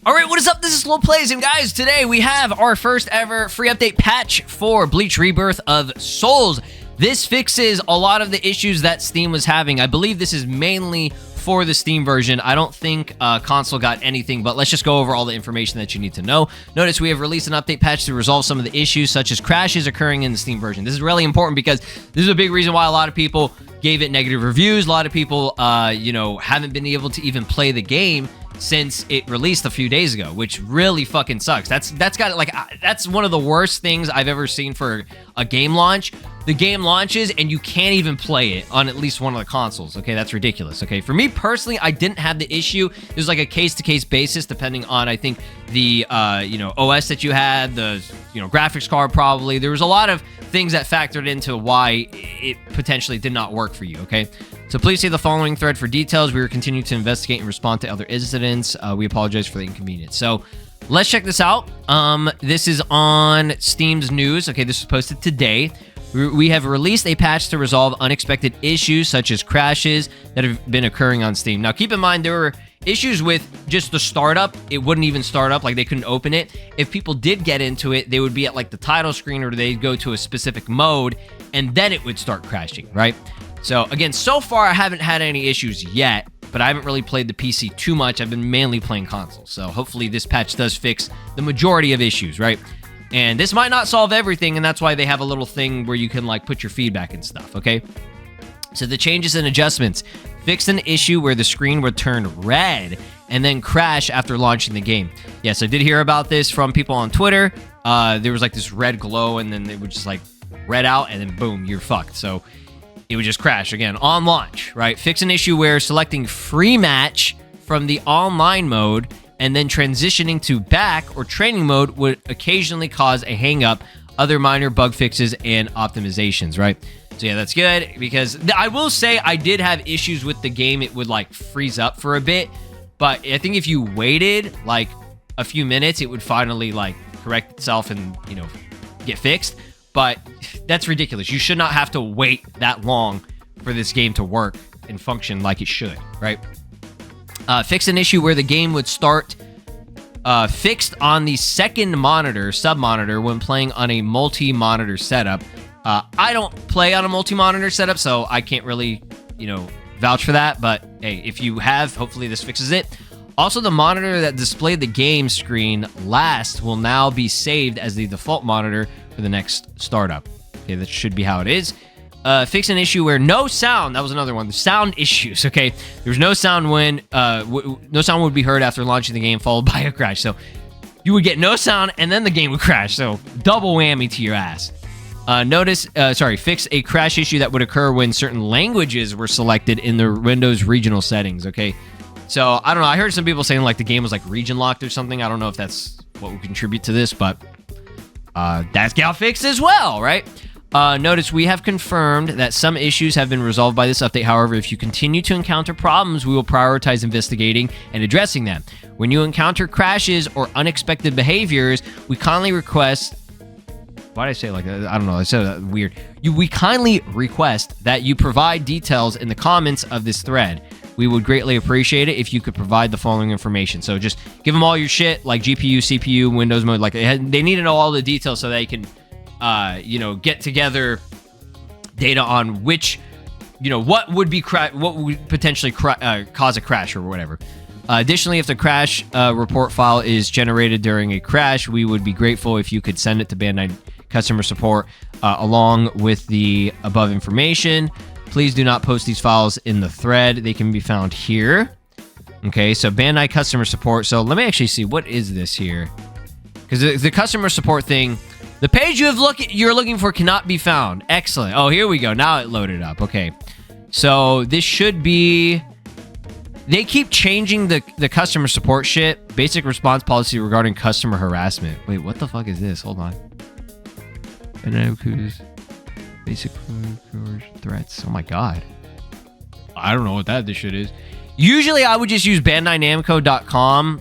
Alright, what is up? This is Slow Plays, and guys, today we have our first ever free update patch for Bleach Rebirth of Souls. This fixes a lot of the issues that Steam was having. I believe this is mainly for the Steam version. I don't think console got anything, but let's just go over all the information that you need to know. Notice we have released an update patch to resolve some of the issues, such as crashes occurring in the Steam version. This is really important because this is a big reason why a lot of people gave it negative reviews. A lot of people, haven't been able to even play the game since it released a few days ago, which really fucking sucks. That's one of the worst things I've ever seen for a game launch. The game launches and you can't even play it on at least one of the consoles. Okay, that's ridiculous. Okay, for me personally, I didn't have the issue. There's like a case-to-case basis depending on, I think, the OS that you had, the graphics card probably. There was a lot of things that factored into why it potentially did not work for you. Okay, so please see the following thread for details. We are continuing to investigate and respond to other incidents. We apologize for the inconvenience. So let's check this out. This is on Steam's news. Okay, this was posted today. We have released a patch to resolve unexpected issues such as crashes that have been occurring on Steam. Now, keep in mind, there were issues with just the startup. It wouldn't even start up, like they couldn't open it. If people did get into it, they would be at like the title screen or they'd go to a specific mode and then it would start crashing, right? So again, so far I haven't had any issues yet, but I haven't really played the PC too much. I've been mainly playing console. So hopefully this patch does fix the majority of issues, right? And this might not solve everything, and that's why they have a little thing where you can like put your feedback and stuff, okay? So the changes and adjustments. Fixed an issue where the screen would turn red and then crash after launching the game. Yes, I did hear about this from people on Twitter. There was like this red glow, and then it would just like red out, and then boom, you're fucked. So it would just crash again on launch, right? Fix an issue where selecting free match from the online mode and then transitioning to back or training mode would occasionally cause a hang-up, other minor bug fixes and optimizations, right? So yeah, that's good, because I will say I did have issues with the game. It would like freeze up for a bit, but I think if you waited like a few minutes, it would finally like correct itself and, get fixed. But that's ridiculous. You should not have to wait that long for this game to work and function like it should, right? Fix an issue where the game would start fixed on the second monitor, sub-monitor, when playing on a multi-monitor setup. I don't play on a multi-monitor setup, so I can't really, vouch for that. But, hey, if you have, hopefully this fixes it. Also, the monitor that displayed the game screen last will now be saved as the default monitor for the next startup. Okay, that should be how it is. Fix an issue where no sound, that was another one, the sound issues, okay? There's no sound when, no sound would be heard after launching the game, followed by a crash. So you would get no sound, and then the game would crash, so double whammy to your ass. Fix a crash issue that would occur when certain languages were selected in the Windows regional settings, okay? So, I don't know, I heard some people saying, like, the game was, like, region locked or something. I don't know if that's what would contribute to this, but that's got fixed as well, right? Notice we have confirmed that some issues have been resolved by this update. However, if you continue to encounter problems, we will prioritize investigating and addressing them. When you encounter crashes or unexpected behaviors, we kindly request... Why did I say it like that? I don't know. I said that weird. We kindly request that you provide details in the comments of this thread. We would greatly appreciate it if you could provide the following information. So just give them all your shit, like GPU, CPU, Windows mode. Like they need to know all the details so they can... get together data on which, what would potentially cause a crash or whatever. Additionally, if the crash report file is generated during a crash, we would be grateful if you could send it to Bandai customer support along with the above information. Please do not post these files in the thread. They can be found here. Okay, so Bandai customer support. So let me actually see, what is this here? Because the customer support thing... The page you're looking for cannot be found. Excellent. Oh, here we go. Now it loaded up. Okay. So this should be... They keep changing the customer support shit. Basic response policy regarding customer harassment. Wait, what the fuck is this? Hold on. Basic threats. Oh my god. I don't know what this shit is. Usually I would just use BandaiNamco.com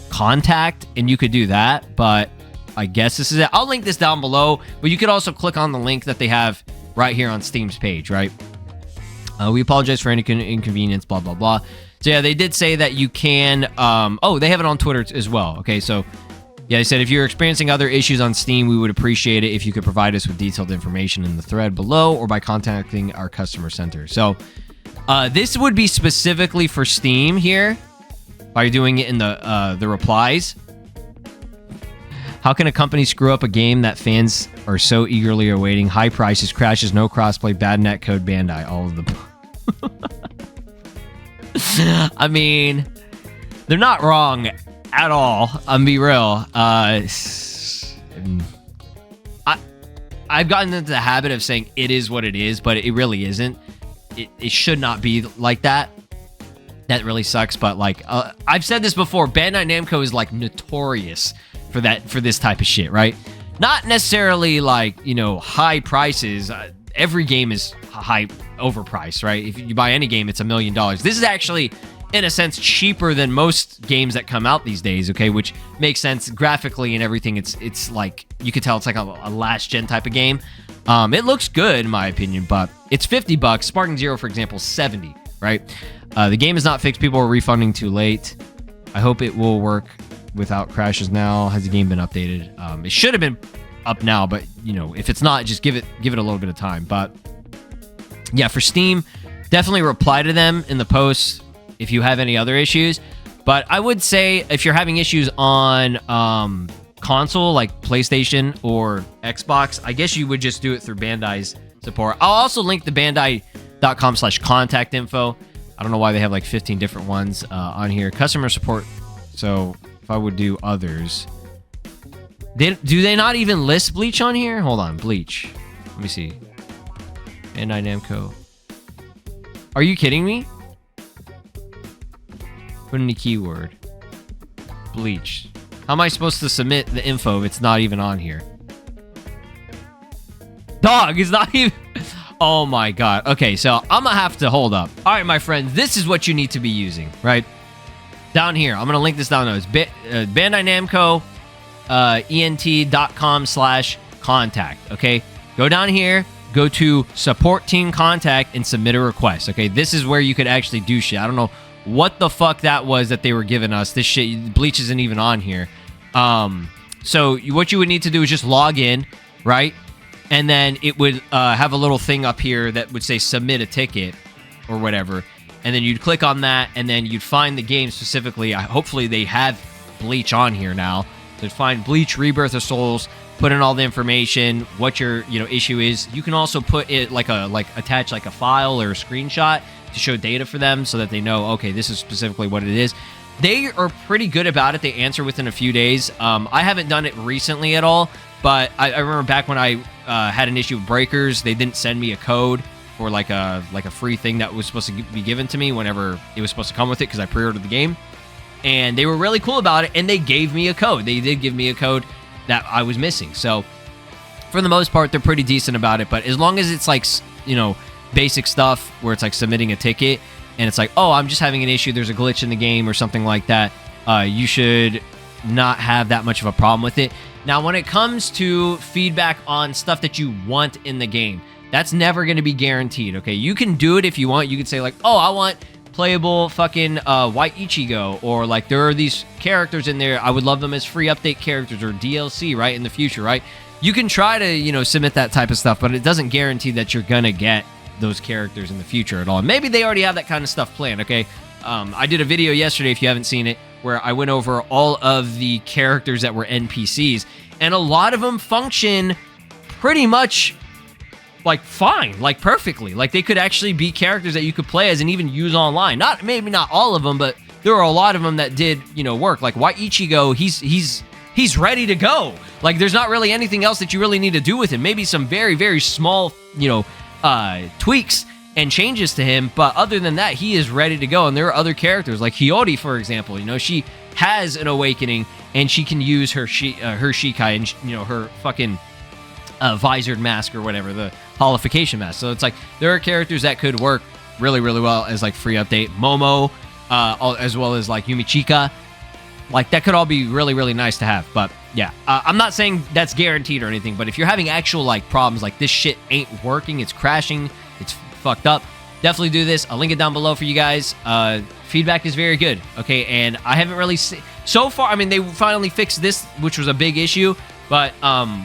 /contact and you could do that, but I guess this is it. I'll link this down below, but you could also click on the link that they have right here on Steam's page, right? We apologize for any inconvenience, blah, blah, blah. So yeah, they did say that you can, oh, they have it on Twitter as well. Okay, so yeah, they said if you're experiencing other issues on Steam, we would appreciate it if you could provide us with detailed information in the thread below or by contacting our customer center. So this would be specifically for Steam here by doing it in the replies. How can a company screw up a game that fans are so eagerly awaiting? High prices, crashes, no crossplay, bad netcode, Bandai, all of the... I mean, they're not wrong at all. I'm be real. I've gotten into the habit of saying it is what it is, but it really isn't. It should not be like that. That really sucks. But like I've said this before, Bandai Namco is like notorious for this type of shit, right? Not necessarily like, you know, high prices. Every game is high overpriced, right? If you buy any game, it's $1 million. This is actually, in a sense, cheaper than most games that come out these days, okay? Which makes sense graphically and everything. It's like, you could tell it's like a last gen type of game. It looks good in my opinion, but it's $50. Sparking Zero, for example, 70, right? The game is not fixed. People are refunding too late. I hope it will work without crashes now. Has the game been updated? It should have been up now, but you know, if it's not, just give it a little bit of time. But yeah, for Steam, definitely reply to them in the posts if you have any other issues. But I would say if you're having issues on console like PlayStation or Xbox, I guess you would just do it through Bandai's support. I'll also link the bandai.com/contact info. I don't know why they have like 15 different ones on here. Customer support. So if I would do others, do they not even list Bleach on here? Hold on, Bleach. Let me see. Bandai Namco. Are you kidding me? Put in the keyword. Bleach. How am I supposed to submit the info if it's not even on here? Dog, it's not even... Oh my god. Okay, so I'm gonna have to hold up. All right, my friend, this is what you need to be using, right? Down here, I'm gonna link this down there. It's Bandai Namco ent.com/contact. Okay, go down here, go to support team contact and submit a request. Okay, this is where you could actually do shit. I don't know what the fuck that was that they were giving us. This shit, Bleach isn't even on here. So what you would need to do is just log in, right? And then it would have a little thing up here that would say submit a ticket or whatever. And then you'd click on that, and then you'd find the game specifically. Hopefully they have Bleach on here now. So find Bleach Rebirth of Souls, put in all the information, what your issue is. You can also put it attach like a file or a screenshot to show data for them so that they know, okay, this is specifically what it is. They are pretty good about it. They answer within a few days. I haven't done it recently at all, but I remember back when I had an issue with Breakers, they didn't send me a code for like a free thing that was supposed to be given to me whenever it was supposed to come with it because I pre-ordered the game. And they were really cool about it, and they gave me a code. They did give me a code that I was missing. So for the most part, they're pretty decent about it. But as long as it's like, basic stuff where it's like submitting a ticket and it's like, oh, I'm just having an issue, there's a glitch in the game or something like that, you should not have that much of a problem with it. Now, when it comes to feedback on stuff that you want in the game, that's never going to be guaranteed, okay? You can do it if you want. You can say like, oh, I want playable fucking white ichigo, or like there are these characters in there, I would love them as free update characters or DLC, right, in the future, right? You can try to, submit that type of stuff, but it doesn't guarantee that you're going to get those characters in the future at all. And maybe they already have that kind of stuff planned, okay? I did a video yesterday, if you haven't seen it, where I went over all of the characters that were NPCs, and a lot of them function pretty much like fine, like perfectly. Like they could actually be characters that you could play as and even use online. Maybe not all of them, but there are a lot of them that did, work. Like White Ichigo, he's ready to go. Like there's not really anything else that you really need to do with him. Maybe some very, very small, tweaks and changes to him, but other than that, he is ready to go. And there are other characters like Hiyori, for example. She has an awakening and she can use her shikai and her fucking visored mask or whatever, the holification mask. So it's like there are characters that could work really, really well as like free update. Momo, as well as like Yumichika. Like that could all be really, really nice to have. But yeah, I'm not saying that's guaranteed or anything, but if you're having actual like problems, like this shit ain't working, it's crashing, it's fucked up, definitely do this. I'll link it down below for you guys. Feedback is very good, okay? And I haven't really seen... So far, I mean, they finally fixed this, which was a big issue, but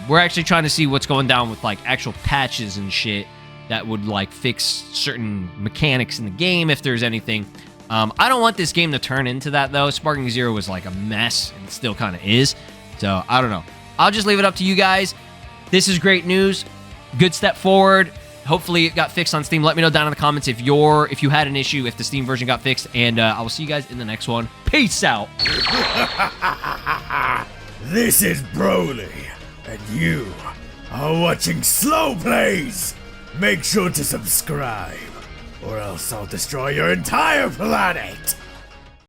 we're actually trying to see what's going down with, like, actual patches and shit that would, like, fix certain mechanics in the game, if there's anything. I don't want this game to turn into that, though. Sparking Zero was, like, a mess, and it still kind of is. So, I don't know. I'll just leave it up to you guys. This is great news. Good step forward. Hopefully it got fixed on Steam. Let me know down in the comments if you had an issue, if the Steam version got fixed, and I will see you guys in the next one. Peace out. This is Broly, and you are watching Slow Plays. Make sure to subscribe, or else I'll destroy your entire planet.